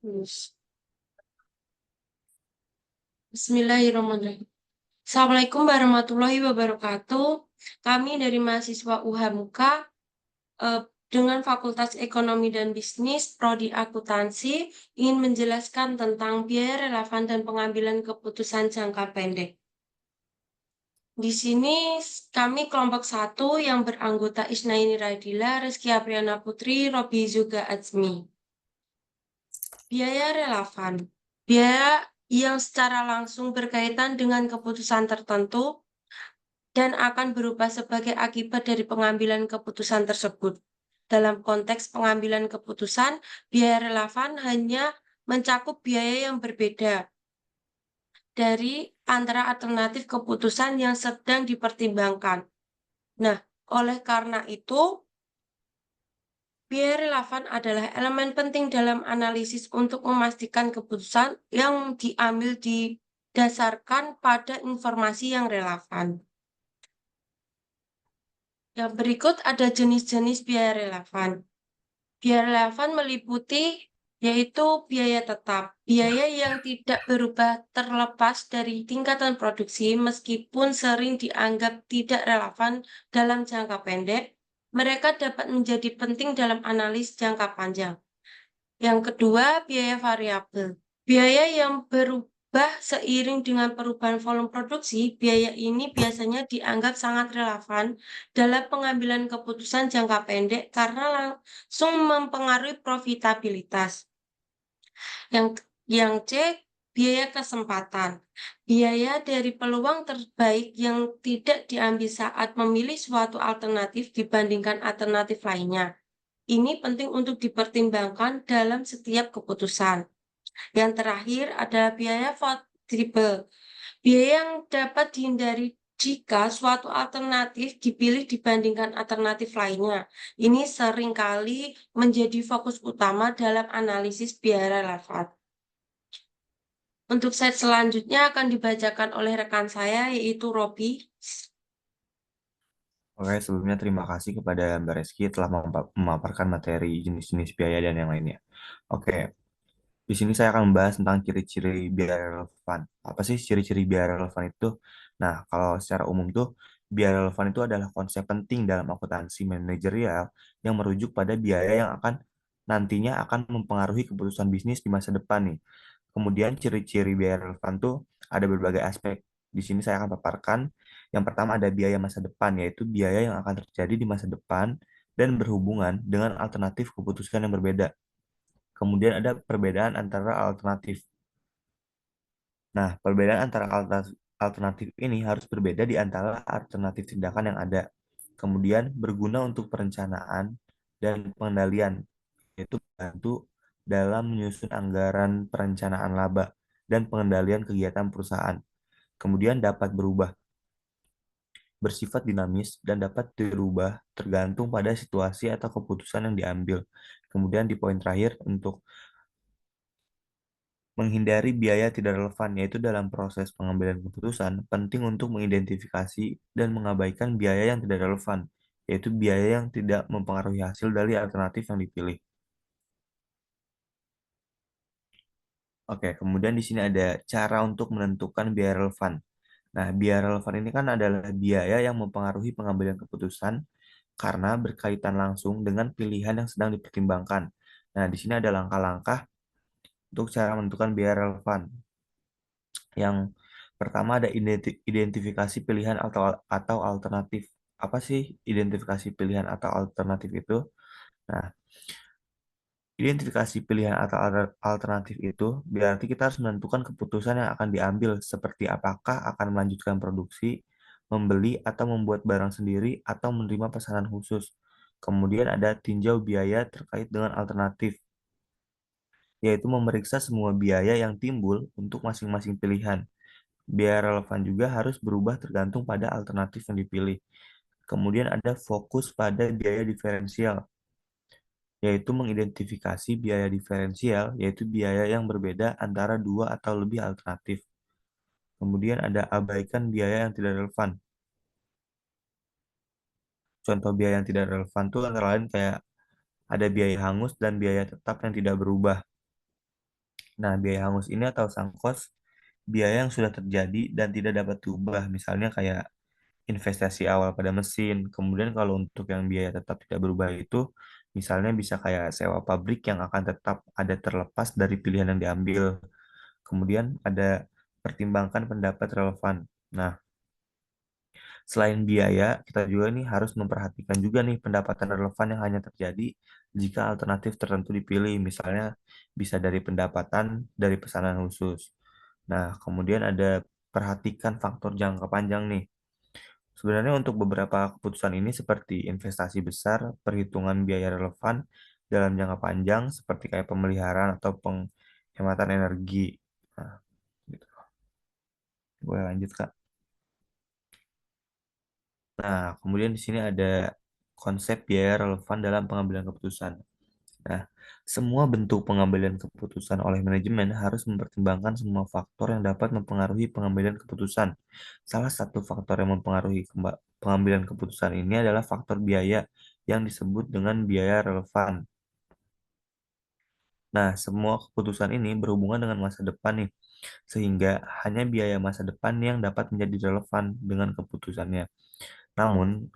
Terus, Bismillahirrahmanirrahim. Assalamualaikum warahmatullahi wabarakatuh. Kami dari mahasiswa UHAMUKA dengan Fakultas Ekonomi dan Bisnis, Prodi Akuntansi, ingin menjelaskan tentang biaya relevan dan pengambilan keputusan jangka pendek. Di sini kami kelompok 1 yang beranggota Isnaini Radila, Rizky Apriana Putri, Robi Zuga Azmi. Biaya relevan. Biaya yang secara langsung berkaitan dengan keputusan tertentu dan akan berubah sebagai akibat dari pengambilan keputusan tersebut. Dalam konteks pengambilan keputusan, biaya relevan hanya mencakup biaya yang berbeda dari antara alternatif keputusan yang sedang dipertimbangkan. Nah, oleh karena itu, biaya relevan adalah elemen penting dalam analisis untuk memastikan keputusan yang diambil didasarkan pada informasi yang relevan. Yang berikut ada jenis-jenis biaya relevan. Biaya relevan meliputi yaitu biaya tetap, biaya yang tidak berubah terlepas dari tingkatan produksi meskipun sering dianggap tidak relevan dalam jangka pendek, mereka dapat menjadi penting dalam analis jangka panjang. Yang kedua, biaya variabel. Biaya yang berubah seiring dengan perubahan volume produksi, biaya ini biasanya dianggap sangat relevan dalam pengambilan keputusan jangka pendek karena langsung mempengaruhi profitabilitas. Yang C, biaya kesempatan. Biaya dari peluang terbaik yang tidak diambil saat memilih suatu alternatif dibandingkan alternatif lainnya. Ini penting untuk dipertimbangkan dalam setiap keputusan. Yang terakhir adalah biaya fleksibel. Biaya yang dapat dihindari jika suatu alternatif dipilih dibandingkan alternatif lainnya. Ini seringkali menjadi fokus utama dalam analisis biaya relevan. Untuk slide selanjutnya akan dibacakan oleh rekan saya, yaitu Robi. Oke, sebelumnya terima kasih kepada Mbak Reski telah memaparkan materi jenis-jenis biaya dan yang lainnya. Oke, di sini saya akan membahas tentang ciri-ciri biaya relevan. Apa sih ciri-ciri biaya relevan itu? Nah, kalau secara umum tuh, biaya relevan itu adalah konsep penting dalam akuntansi manajerial yang merujuk pada biaya yang nantinya akan mempengaruhi keputusan bisnis di masa depan nih. Kemudian ciri-ciri biaya relevan tuh ada berbagai aspek. Di sini saya akan paparkan. Yang pertama ada biaya masa depan, yaitu biaya yang akan terjadi di masa depan dan berhubungan dengan alternatif keputusan yang berbeda. Kemudian ada perbedaan antara alternatif. Nah, perbedaan antara alternatif ini harus berbeda di antara alternatif tindakan yang ada. Kemudian berguna untuk perencanaan dan pengendalian, yaitu bantu dalam menyusun anggaran perencanaan laba dan pengendalian kegiatan perusahaan. Kemudian dapat berubah, bersifat dinamis, dan dapat dirubah tergantung pada situasi atau keputusan yang diambil. Kemudian di poin terakhir untuk menghindari biaya tidak relevan, yaitu dalam proses pengambilan keputusan, penting untuk mengidentifikasi dan mengabaikan biaya yang tidak relevan, yaitu biaya yang tidak mempengaruhi hasil dari alternatif yang dipilih. Oke, kemudian di sini ada cara untuk menentukan biaya relevan. Nah, biaya relevan ini kan adalah biaya yang mempengaruhi pengambilan keputusan karena berkaitan langsung dengan pilihan yang sedang dipertimbangkan. Nah, di sini ada langkah-langkah untuk cara menentukan biaya relevan. Yang pertama ada identifikasi pilihan atau alternatif. Apa sih identifikasi pilihan atau alternatif itu? Nah, identifikasi pilihan atau alternatif itu berarti kita harus menentukan keputusan yang akan diambil seperti apakah akan melanjutkan produksi, membeli atau membuat barang sendiri atau menerima pesanan khusus. Kemudian ada tinjau biaya terkait dengan alternatif, yaitu memeriksa semua biaya yang timbul untuk masing-masing pilihan. Biaya relevan juga harus berubah tergantung pada alternatif yang dipilih. Kemudian ada fokus pada biaya diferensial, yaitu mengidentifikasi biaya diferensial, yaitu biaya yang berbeda antara dua atau lebih alternatif. Kemudian ada abaikan biaya yang tidak relevan. Contoh biaya yang tidak relevan itu antara lain kayak ada biaya hangus dan biaya tetap yang tidak berubah. Nah, biaya hangus ini atau sunk cost biaya yang sudah terjadi dan tidak dapat diubah. Misalnya kayak investasi awal pada mesin. Kemudian kalau untuk yang biaya tetap tidak berubah itu, misalnya bisa kayak sewa pabrik yang akan tetap ada terlepas dari pilihan yang diambil. Kemudian ada pertimbangkan pendapat relevan. Nah, selain biaya, kita juga nih harus memperhatikan juga nih pendapatan relevan yang hanya terjadi jika alternatif tertentu dipilih. Misalnya bisa dari pendapatan dari pesanan khusus. Nah, kemudian ada perhatikan faktor jangka panjang nih. Sebenarnya untuk beberapa keputusan ini seperti investasi besar, perhitungan biaya relevan dalam jangka panjang seperti kayak pemeliharaan atau penghematan energi. Nah, gitu. Boleh lanjut, Kak. Nah, kemudian di sini ada konsep biaya relevan dalam pengambilan keputusan. Nah, semua bentuk pengambilan keputusan oleh manajemen harus mempertimbangkan semua faktor yang dapat mempengaruhi pengambilan keputusan. Salah satu faktor yang mempengaruhi pengambilan keputusan ini adalah faktor biaya yang disebut dengan biaya relevan. Nah, semua keputusan ini berhubungan dengan masa depan nih, sehingga hanya biaya masa depan yang dapat menjadi relevan dengan keputusannya. Namun,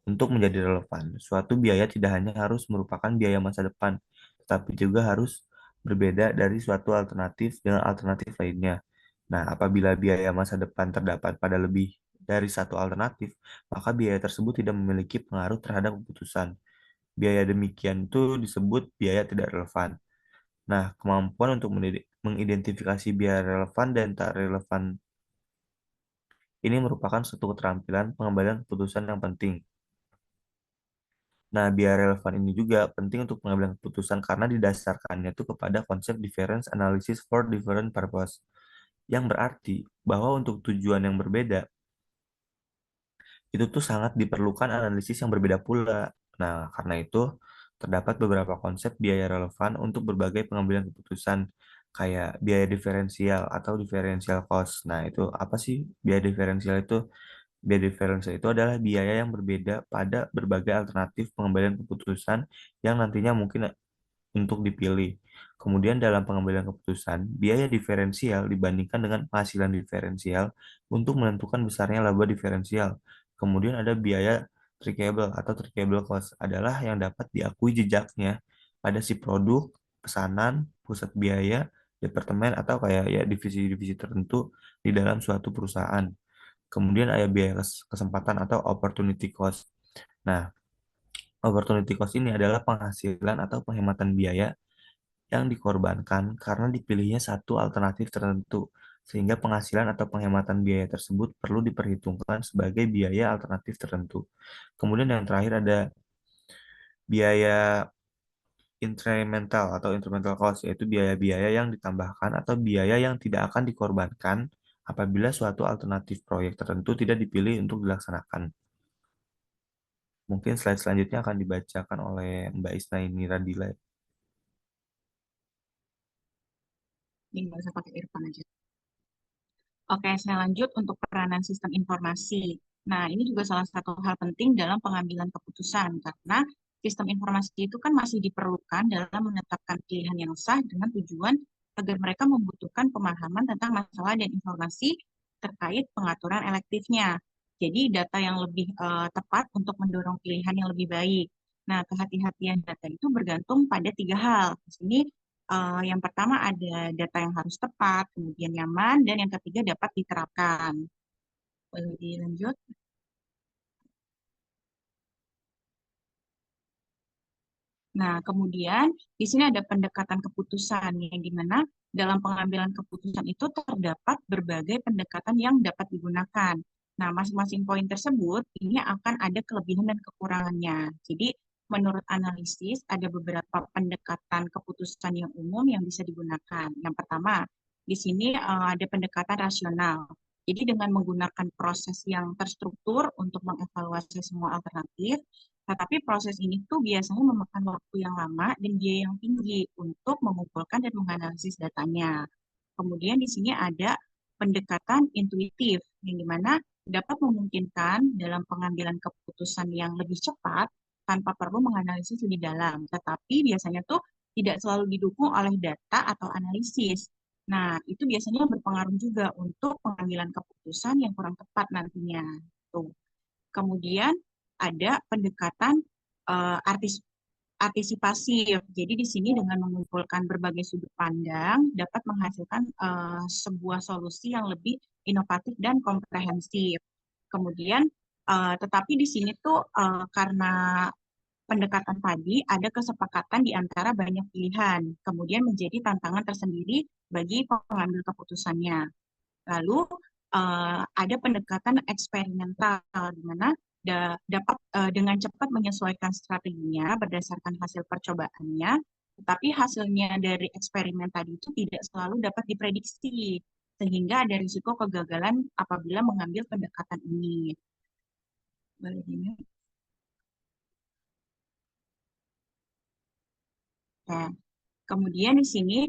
untuk menjadi relevan, suatu biaya tidak hanya harus merupakan biaya masa depan, tetapi juga harus berbeda dari suatu alternatif dengan alternatif lainnya. Nah, apabila biaya masa depan terdapat pada lebih dari satu alternatif, maka biaya tersebut tidak memiliki pengaruh terhadap keputusan. Biaya demikian itu disebut biaya tidak relevan. Nah, kemampuan untuk mengidentifikasi biaya relevan dan tak relevan ini merupakan suatu keterampilan pengambilan keputusan yang penting. Nah, biaya relevan ini juga penting untuk pengambilan keputusan karena didasarkannya itu kepada konsep difference analysis for different purpose, yang berarti bahwa untuk tujuan yang berbeda, itu tuh sangat diperlukan analisis yang berbeda pula. Nah, karena itu, terdapat beberapa konsep biaya relevan untuk berbagai pengambilan keputusan, kayak biaya diferensial atau differential cost. Nah, itu apa sih biaya diferensial itu? Biaya diferensial itu adalah biaya yang berbeda pada berbagai alternatif pengambilan keputusan yang nantinya mungkin untuk dipilih. Kemudian dalam pengambilan keputusan, biaya diferensial dibandingkan dengan penghasilan diferensial untuk menentukan besarnya laba diferensial. Kemudian ada biaya trackable atau trackable cost adalah yang dapat diakui jejaknya pada si produk, pesanan, pusat biaya, departemen atau kayak ya divisi-divisi tertentu di dalam suatu perusahaan. Kemudian ada biaya kesempatan atau opportunity cost. Nah, opportunity cost ini adalah penghasilan atau penghematan biaya yang dikorbankan karena dipilihnya satu alternatif tertentu, sehingga penghasilan atau penghematan biaya tersebut perlu diperhitungkan sebagai biaya alternatif tertentu. Kemudian yang terakhir ada biaya incremental atau incremental cost, yaitu biaya-biaya yang ditambahkan atau biaya yang tidak akan dikorbankan apabila suatu alternatif proyek tertentu tidak dipilih untuk dilaksanakan. Mungkin slide selanjutnya akan dibacakan oleh Mbak Isnaini Radila. Ini nggak usah pakai earphone aja. Oke, saya lanjut untuk peranan sistem informasi. Nah, ini juga salah satu hal penting dalam pengambilan keputusan, karena sistem informasi itu kan masih diperlukan dalam menetapkan pilihan yang sah dengan tujuan agar mereka membutuhkan pemahaman tentang masalah dan informasi terkait pengaturan elektifnya. Jadi, data yang lebih tepat untuk mendorong pilihan yang lebih baik. Nah, kehati-hatian data itu bergantung pada tiga hal. Di sini yang pertama ada data yang harus tepat, kemudian nyaman, dan yang ketiga dapat diterapkan. Boleh dilanjut? Nah, kemudian di sini ada pendekatan keputusan, yang dimana dalam pengambilan keputusan itu terdapat berbagai pendekatan yang dapat digunakan. Nah, masing-masing poin tersebut ini akan ada kelebihan dan kekurangannya. Jadi, menurut analisis, ada beberapa pendekatan keputusan yang umum yang bisa digunakan. Yang pertama, di sini ada pendekatan rasional. Jadi, dengan menggunakan proses yang terstruktur untuk mengevaluasi semua alternatif, tetapi proses ini tuh biasanya memakan waktu yang lama dan biaya yang tinggi untuk mengumpulkan dan menganalisis datanya. Kemudian di sini ada pendekatan intuitif, yang dimana dapat memungkinkan dalam pengambilan keputusan yang lebih cepat tanpa perlu menganalisis lebih dalam. Tetapi biasanya tuh tidak selalu didukung oleh data atau analisis. Nah, itu biasanya berpengaruh juga untuk pengambilan keputusan yang kurang tepat nantinya. Tuh. Kemudian ada pendekatan antisipasi. Jadi di sini dengan mengumpulkan berbagai sudut pandang dapat menghasilkan sebuah solusi yang lebih inovatif dan komprehensif. Kemudian, tetapi di sini tuh karena pendekatan tadi ada kesepakatan di antara banyak pilihan, kemudian menjadi tantangan tersendiri bagi pengambil keputusannya. Lalu ada pendekatan eksperimental di mana dapat dengan cepat menyesuaikan strateginya berdasarkan hasil percobaannya, tetapi hasilnya dari eksperimen tadi itu tidak selalu dapat diprediksi, sehingga ada risiko kegagalan apabila mengambil pendekatan ini. Boleh ini? Nah, kemudian di sini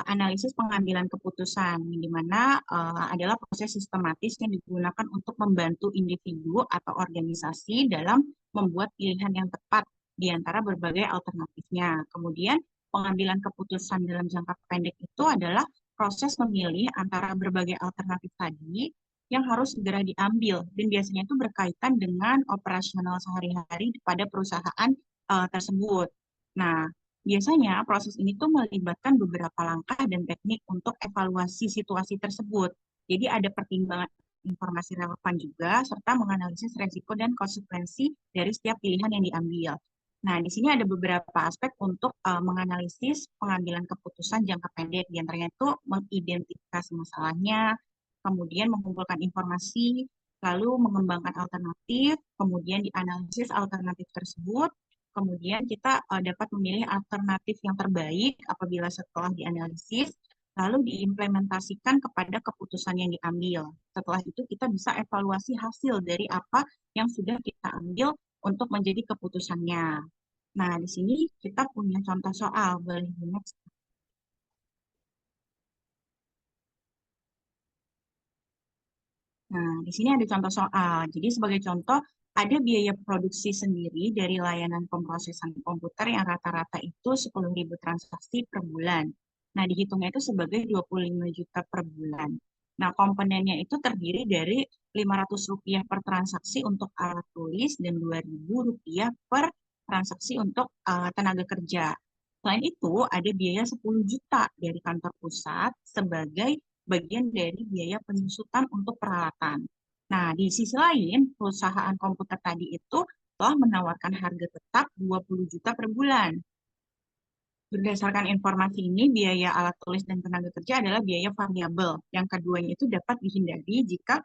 analisis pengambilan keputusan, di mana adalah proses sistematis yang digunakan untuk membantu individu atau organisasi dalam membuat pilihan yang tepat di antara berbagai alternatifnya. Kemudian pengambilan keputusan dalam jangka pendek itu adalah proses memilih antara berbagai alternatif tadi yang harus segera diambil dan biasanya itu berkaitan dengan operasional sehari-hari pada perusahaan tersebut. Nah, biasanya proses ini tuh melibatkan beberapa langkah dan teknik untuk evaluasi situasi tersebut. Jadi ada pertimbangan informasi relevan juga, serta menganalisis resiko dan konsekuensi dari setiap pilihan yang diambil. Nah, di sini ada beberapa aspek untuk menganalisis pengambilan keputusan jangka pendek. Di antaranya itu mengidentifikasi masalahnya, kemudian mengumpulkan informasi, lalu mengembangkan alternatif, kemudian dianalisis alternatif tersebut, kemudian kita dapat memilih alternatif yang terbaik apabila setelah dianalisis, lalu diimplementasikan kepada keputusan yang diambil. Setelah itu kita bisa evaluasi hasil dari apa yang sudah kita ambil untuk menjadi keputusannya. Nah, di sini kita punya contoh soal. Boleh next. Nah, di sini ada contoh soal. Jadi sebagai contoh, ada biaya produksi sendiri dari layanan pemrosesan komputer yang rata-rata itu 10.000 transaksi per bulan. Nah, dihitungnya itu sebagai 25 juta per bulan. Nah, komponennya itu terdiri dari Rp500 per transaksi untuk alat tulis dan Rp2.000 per transaksi untuk tenaga kerja. Selain itu, ada biaya 10 juta dari kantor pusat sebagai bagian dari biaya penyusutan untuk peralatan. Nah, di sisi lain, perusahaan komputer tadi itu telah menawarkan harga tetap 20 juta per bulan. Berdasarkan informasi ini, biaya alat tulis dan tenaga kerja adalah biaya variabel. Yang keduanya itu dapat dihindari jika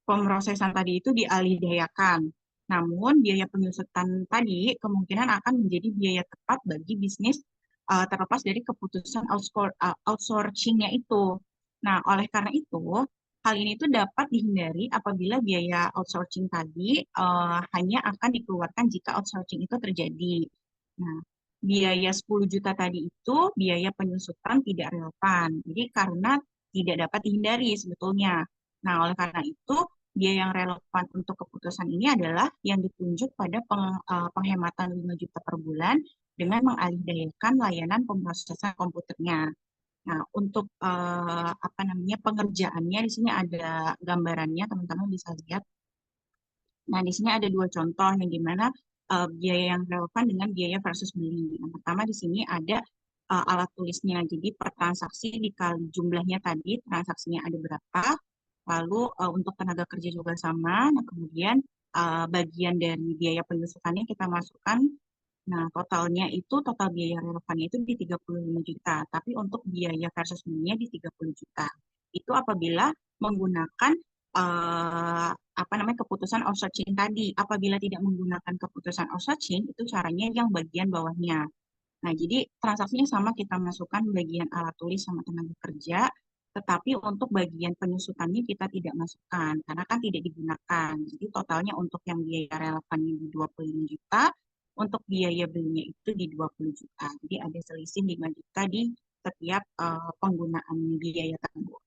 pemrosesan tadi itu dialihdayakan. Namun, biaya penyusutan tadi kemungkinan akan menjadi biaya tepat bagi bisnis terlepas dari keputusan outsourcing-nya itu. Nah, oleh karena itu, hal ini itu dapat dihindari apabila biaya outsourcing tadi hanya akan dikeluarkan jika outsourcing itu terjadi. Nah, biaya 10 juta tadi itu biaya penyusutan tidak relevan. Jadi karena tidak dapat dihindari sebetulnya. Nah, oleh karena itu, biaya yang relevan untuk keputusan ini adalah yang ditunjuk pada penghematan 5 juta per bulan dengan mengalihdayakan layanan pemrosesan komputernya. Nah, untuk apa namanya pengerjaannya di sini ada gambarannya, teman-teman bisa lihat. Nah, di sini ada dua contoh yang dimana biaya yang relevan dengan biaya versus beli. Yang pertama di sini ada alat tulisnya. Jadi per transaksi dikali jumlahnya tadi, transaksinya ada berapa. Lalu untuk tenaga kerja juga sama. Nah, kemudian bagian dari biaya penyusutannya kita masukkan. Nah, total biaya relevannya itu di 35 juta. Tapi untuk biaya versus belinya di 30 juta. Itu apabila menggunakan apa namanya keputusan outsourcing tadi. Apabila tidak menggunakan keputusan outsourcing, itu caranya yang bagian bawahnya. Nah, jadi transaksinya sama kita masukkan bagian alat tulis sama tenaga kerja, tetapi untuk bagian penyusutannya kita tidak masukkan karena kan tidak digunakan. Jadi totalnya untuk yang biaya relevannya di 25 juta, untuk biaya belinya itu di 20 juta. Jadi ada selisih 5 juta di setiap penggunaan biaya tersebut.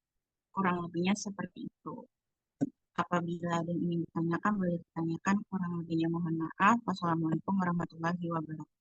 Kurang lebihnya seperti itu. Apabila ada yang ingin ditanyakan, boleh ditanyakan. Kurang lebihnya mohon maaf. Wassalamualaikum warahmatullahi wabarakatuh.